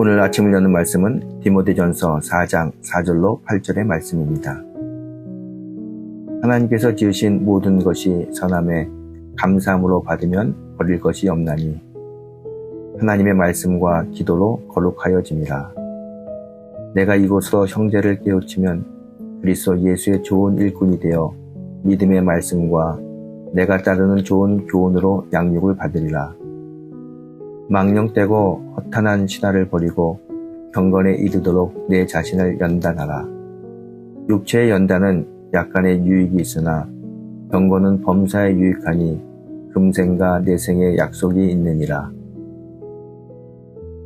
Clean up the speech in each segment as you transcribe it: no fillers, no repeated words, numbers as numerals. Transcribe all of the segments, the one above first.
오늘 아침을 여는 말씀은 디모데전서 4장 4절로 8절의 말씀입니다. 하나님께서 지으신 모든 것이 선함에 감사함으로 받으면 버릴 것이 없나니 하나님의 말씀과 기도로 거룩하여짐이라. 내가 이곳으로 형제를 깨우치면 그리스도 예수의 좋은 일꾼이 되어 믿음의 말씀과 내가 따르는 좋은 교훈으로 양육을 받으리라. 망령되고 허탄한 신화를 버리고 경건에 이르도록 내 자신을 연단하라. 육체의 연단은 약간의 유익이 있으나 경건은 범사에 유익하니 금생과 내생의 약속이 있느니라.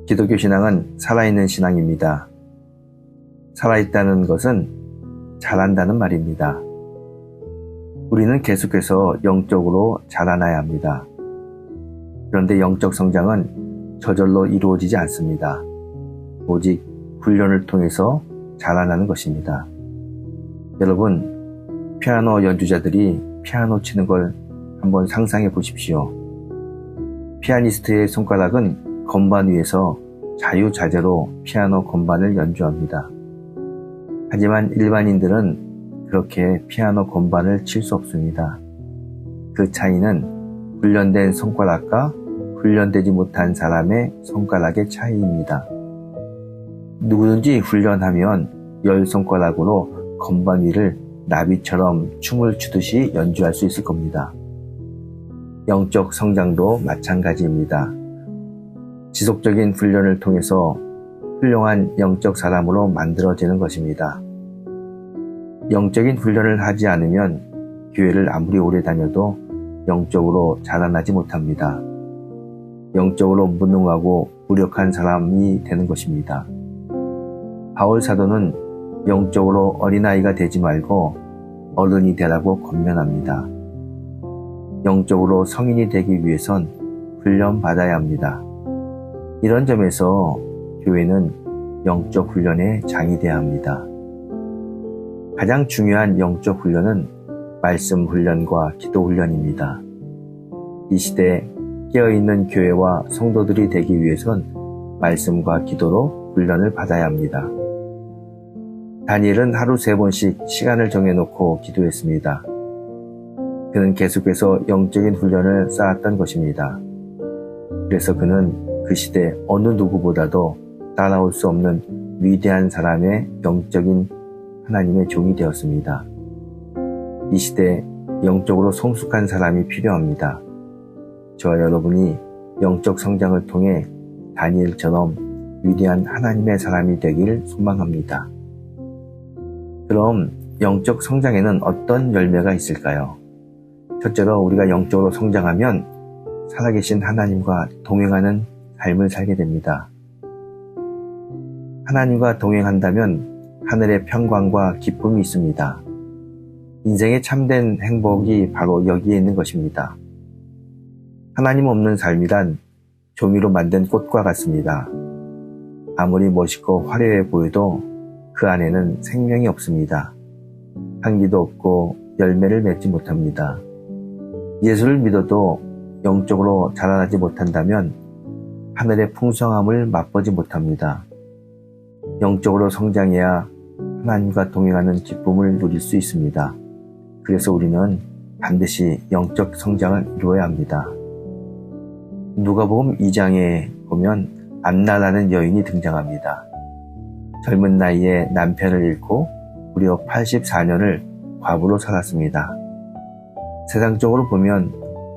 기독교 신앙은 살아있는 신앙입니다. 살아있다는 것은 자란다는 말입니다. 우리는 계속해서 영적으로 자라나야 합니다. 그런데 영적 성장은 저절로 이루어지지 않습니다. 오직 훈련을 통해서 자라나는 것입니다. 여러분, 피아노 연주자들이 피아노 치는 걸 한번 상상해 보십시오. 피아니스트의 손가락은 건반 위에서 자유자재로 피아노 건반을 연주합니다. 하지만 일반인들은 그렇게 피아노 건반을 칠 수 없습니다. 그 차이는 훈련된 손가락과 훈련되지 못한 사람의 손가락의 차이입니다. 누구든지 훈련하면 10손가락으로 건반 위를 나비처럼 춤을 추듯이 연주할 수 있을 겁니다. 영적 성장도 마찬가지입니다. 지속적인 훈련을 통해서 훌륭한 영적 사람으로 만들어지는 것입니다. 영적인 훈련을 하지 않으면 교회를 아무리 오래 다녀도 영적으로 자라나지 못합니다. 영적으로 무능하고 무력한 사람이 되는 것입니다. 바울 사도는 영적으로 어린아이가 되지 말고 어른이 되라고 권면합니다. 영적으로 성인이 되기 위해선 훈련받아야 합니다. 이런 점에서 교회는 영적 훈련의 장이 되어야 합니다. 가장 중요한 영적 훈련은 말씀 훈련과 기도 훈련입니다. 이 시대에 깨어있는 교회와 성도들이 되기 위해선 말씀과 기도로 훈련을 받아야 합니다. 다니엘은 하루 3번씩 시간을 정해놓고 기도했습니다. 그는 계속해서 영적인 훈련을 쌓았던 것입니다. 그래서 그는 그 시대 어느 누구보다도 따라올 수 없는 위대한 사람의 영적인 하나님의 종이 되었습니다. 이 시대에 영적으로 성숙한 사람이 필요합니다. 저와 여러분이 영적 성장을 통해 다니엘처럼 위대한 하나님의 사람이 되길 소망합니다. 그럼 영적 성장에는 어떤 열매가 있을까요? 첫째로 우리가 영적으로 성장하면 살아계신 하나님과 동행하는 삶을 살게 됩니다. 하나님과 동행한다면 하늘의 평강과 기쁨이 있습니다. 인생의 참된 행복이 바로 여기에 있는 것입니다. 하나님 없는 삶이란 종이로 만든 꽃과 같습니다. 아무리 멋있고 화려해 보여도 그 안에는 생명이 없습니다. 향기도 없고 열매를 맺지 못합니다. 예수를 믿어도 영적으로 자라나지 못한다면 하늘의 풍성함을 맛보지 못합니다. 영적으로 성장해야 하나님과 동행하는 기쁨을 누릴 수 있습니다. 그래서 우리는 반드시 영적 성장을 이루어야 합니다. 누가복음 2장에 보면 안나라는 여인이 등장합니다. 젊은 나이에 남편을 잃고 무려 84년을 과부로 살았습니다. 세상적으로 보면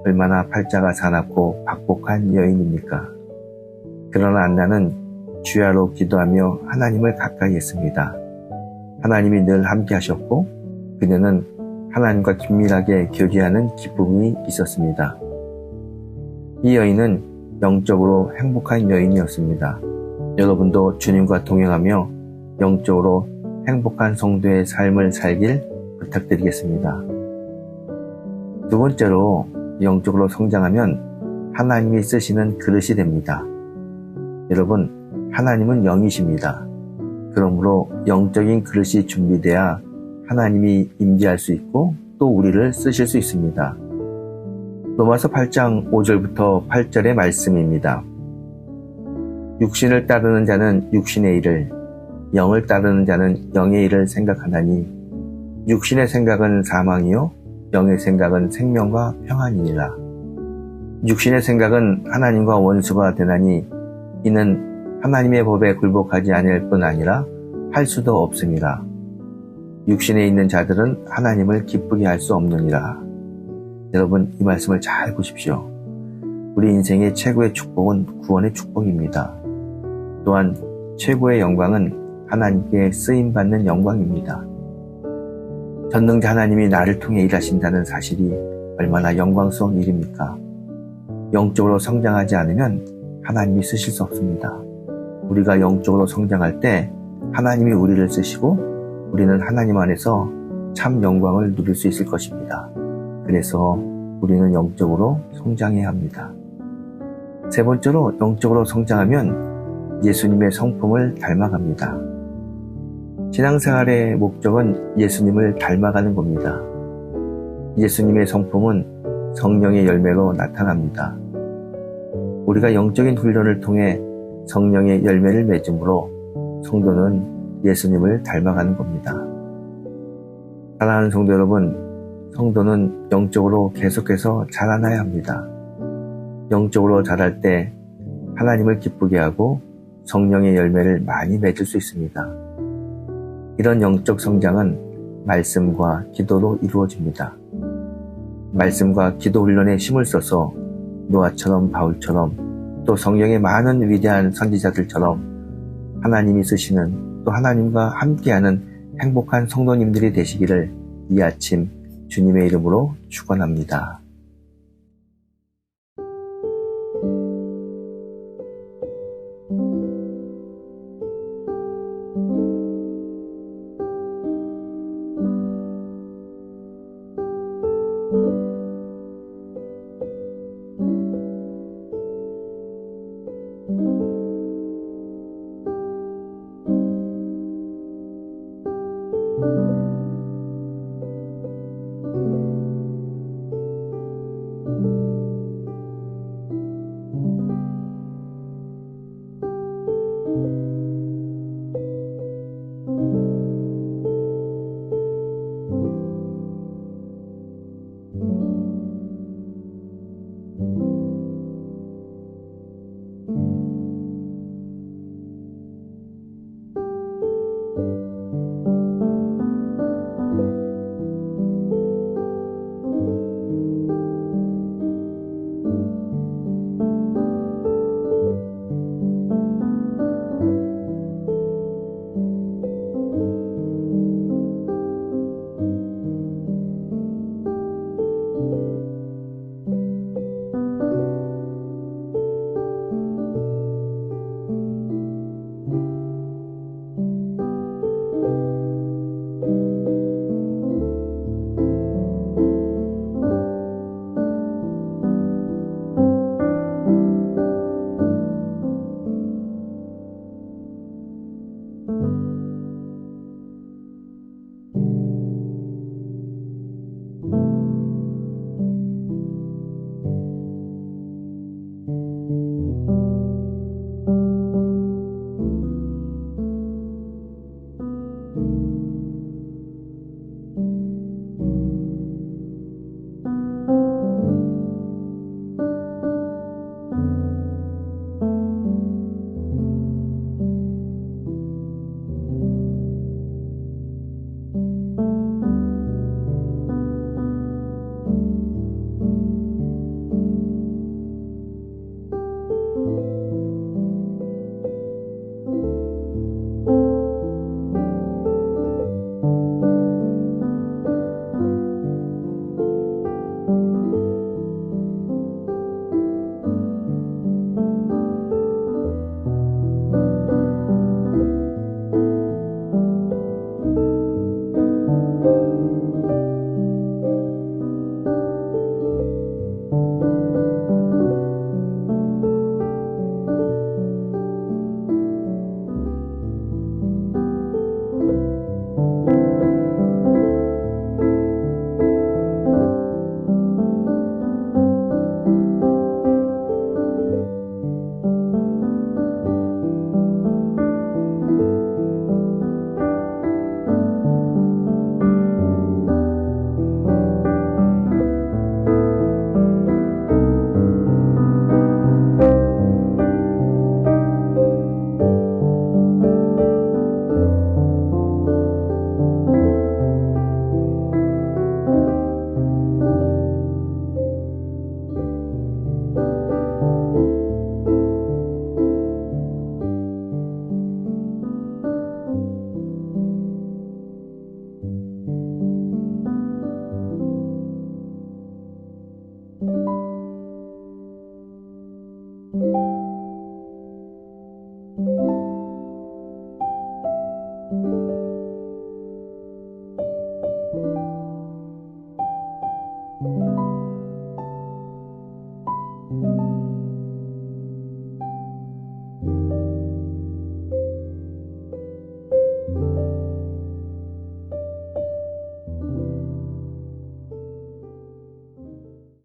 얼마나 팔자가 사납고 박복한 여인입니까? 그러나 안나는 주야로 기도하며 하나님을 가까이 했습니다. 하나님이 늘 함께 하셨고 그녀는 하나님과 긴밀하게 교제하는 기쁨이 있었습니다. 이 여인은 영적으로 행복한 여인이었습니다. 여러분도 주님과 동행하며 영적으로 행복한 성도의 삶을 살길 부탁드리겠습니다. 두 번째로 영적으로 성장하면 하나님이 쓰시는 그릇이 됩니다. 여러분, 하나님은 영이십니다. 그러므로 영적인 그릇이 준비돼야 하나님이 임재할 수 있고 또 우리를 쓰실 수 있습니다. 로마서 8장 5절부터 8절의 말씀입니다. 육신을 따르는 자는 육신의 일을, 영을 따르는 자는 영의 일을 생각하나니 육신의 생각은 사망이요 영의 생각은 생명과 평안이니라. 육신의 생각은 하나님과 원수가 되나니 이는 하나님의 법에 굴복하지 아니할 뿐 아니라 할 수도 없음이라. 육신에 있는 자들은 하나님을 기쁘게 할 수 없느니라. 여러분, 이 말씀을 잘 보십시오. 우리 인생의 최고의 축복은 구원의 축복입니다. 또한 최고의 영광은 하나님께 쓰임받는 영광입니다. 전능자 하나님이 나를 통해 일하신다는 사실이 얼마나 영광스러운 일입니까? 영적으로 성장하지 않으면 하나님이 쓰실 수 없습니다. 우리가 영적으로 성장할 때 하나님이 우리를 쓰시고 우리는 하나님 안에서 참 영광을 누릴 수 있을 것입니다. 그래서 우리는 영적으로 성장해야 합니다. 세 번째로, 영적으로 성장하면 예수님의 성품을 닮아갑니다. 신앙생활의 목적은 예수님을 닮아가는 겁니다. 예수님의 성품은 성령의 열매로 나타납니다. 우리가 영적인 훈련을 통해 성령의 열매를 맺음으로 성도는 예수님을 닮아가는 겁니다. 사랑하는 성도 여러분, 성도는 영적으로 계속해서 자라나야 합니다. 영적으로 자랄 때 하나님을 기쁘게 하고 성령의 열매를 많이 맺을 수 있습니다. 이런 영적 성장은 말씀과 기도로 이루어집니다. 말씀과 기도 훈련에 힘을 써서 노아처럼 바울처럼 또 성경의 많은 위대한 선지자들처럼 하나님이 쓰시는 또 하나님과 함께하는 행복한 성도님들이 되시기를 이 아침 주님의 이름으로 축원합니다.